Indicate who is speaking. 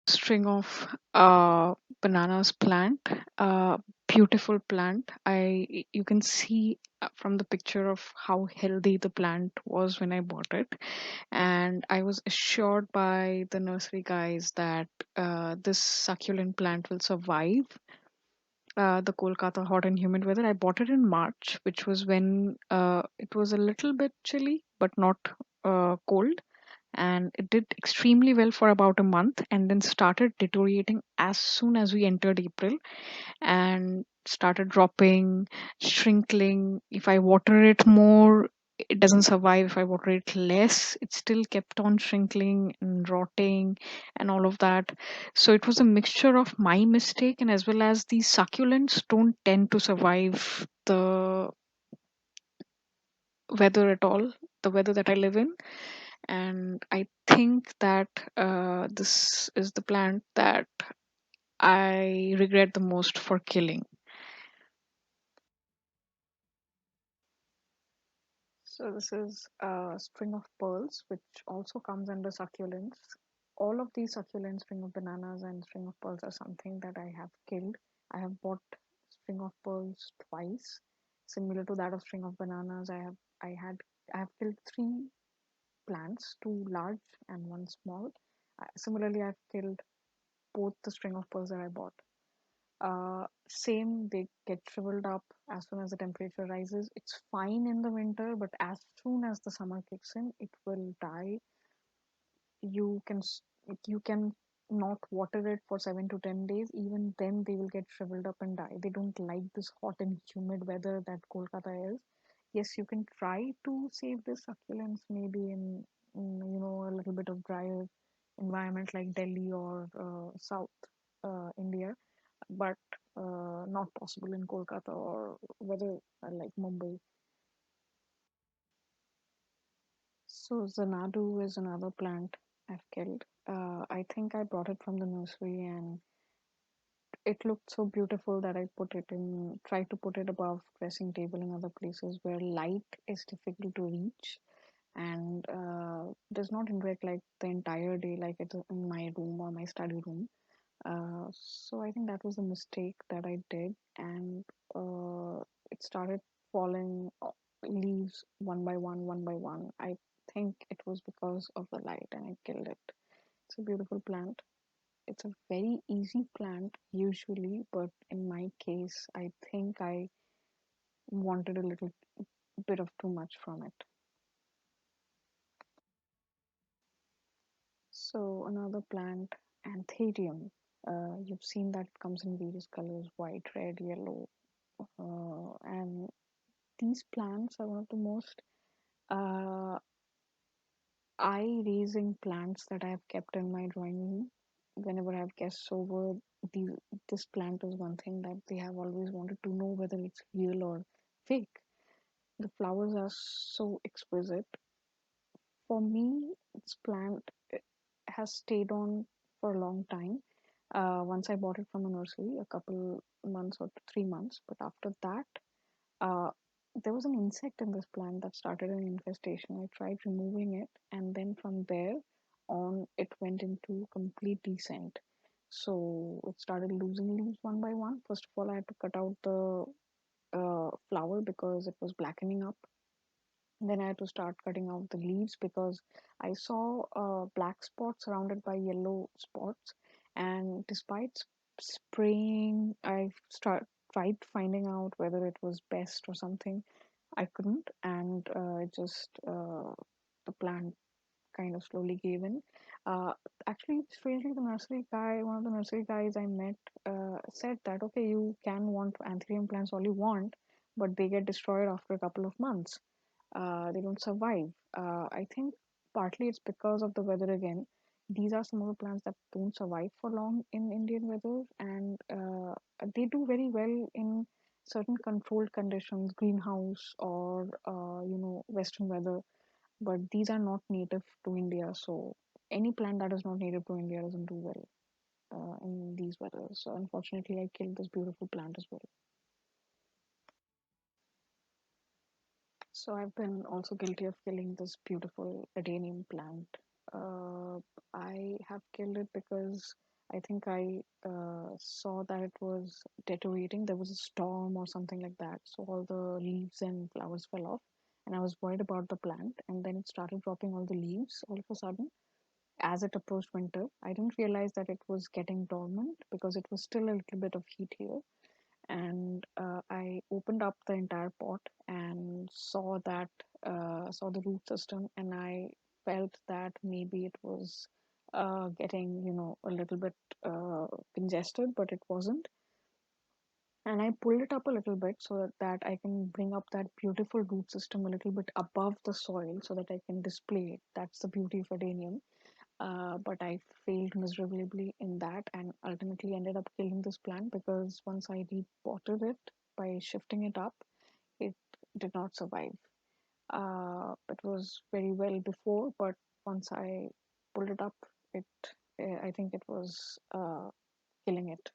Speaker 1: string of bananas plant. uh, Beautiful plant. You can see from the picture of how healthy the plant was when I bought it, and I was assured by the nursery guys that this succulent plant will survive the Kolkata hot and humid weather. I bought it in March, which was when it was a little bit chilly but not cold, and it did extremely well for about a month and then started deteriorating as soon as we entered April, and started dropping, shrinkling. If I water it more, it doesn't survive. If I water it less, it still kept on shrinkling and rotting and all of that. So it was a mixture of my mistake, and as well as these succulents don't tend to survive the weather at all, the weather that I live in. And I think that this is the plant that I regret the most for killing. So this is a string of pearls, which also comes under succulents. All of these succulents, string of bananas and string of pearls, are something that I have killed. I have bought string of pearls twice, similar to that of string of bananas. I had I have killed three plants, two large and one small. Similarly, I've killed both the string of pearls that I bought. Same, they get shriveled up as soon as the temperature rises. It's fine in the winter, but as soon as the summer kicks in, it will die. You can you can not water it for 7 to 10 days. Even then, they will get shriveled up and die. They don't like this hot and humid weather that Kolkata is. Yes, you can try to save the succulents maybe in a little bit of drier environment like Delhi or South India, but not possible in Kolkata or whether like Mumbai. So Xanadu is another plant I've killed. I think I brought it from the nursery, and it looked so beautiful that I tried to put it above dressing table and other places where light is difficult to reach and does not interact like the entire day like it is in my room or my study room. So I think that was a mistake that I did, and it started falling leaves one by one. I think it was because of the light, and I killed it. It's a beautiful plant. It's a very easy plant usually, but in my case, I think I wanted a little bit of too much from it. So another plant, Antherium. You've seen that it comes in various colors: white, red, yellow, and these plants are one of the most uh, eye-raising plants that I have kept in my drawing room. Whenever I have guests over, these, this plant is one thing that they have always wanted to know whether it's real or fake. The flowers are so exquisite. For me, this plant has stayed on for a long time. Once I bought it from a nursery, a couple months or 3 months, but after that, uh, there was an insect in this plant that started an infestation. I tried removing it, and then from there on, it went into complete descent. So it started losing leaves one by one. First of all, I had to cut out the flower because it was blackening up. Then I had to start cutting out the leaves because I saw black spots surrounded by yellow spots. And despite spraying, tried finding out whether it was best or something. I couldn't, and it just the plant kind of slowly gave in. Uh, Actually, strangely, one of the nursery guys I met, said that okay, you can want anthurium plants all you want, but they get destroyed after a couple of months. They don't survive. I think partly it's because of the weather again. These are some of the plants that don't survive for long in Indian weather, and they do very well in certain controlled conditions, greenhouse or Western weather. But these are not native to India, so any plant that is not native to India doesn't do well in these weathers. So unfortunately, I killed this beautiful plant as well. So I've been also guilty of killing this beautiful Adenium plant. Uh, I have killed it because I think I saw that it was deteriorating. There was a storm or something like that. So all the leaves and flowers fell off. And I was worried about the plant. And then it started dropping all the leaves all of a sudden as it approached winter. I didn't realize that it was getting dormant because it was still a little bit of heat here. And I opened up the entire pot and saw the root system, and I felt that maybe it was getting, a little bit congested, but it wasn't. And I pulled it up a little bit so that I can bring up that beautiful root system a little bit above the soil so that I can display it. That's the beauty of Adenium. But I failed miserably in that and ultimately ended up killing this plant because once I repotted it by shifting it up, it did not survive. It was very well before, but once I pulled it up, it I think it was killing it.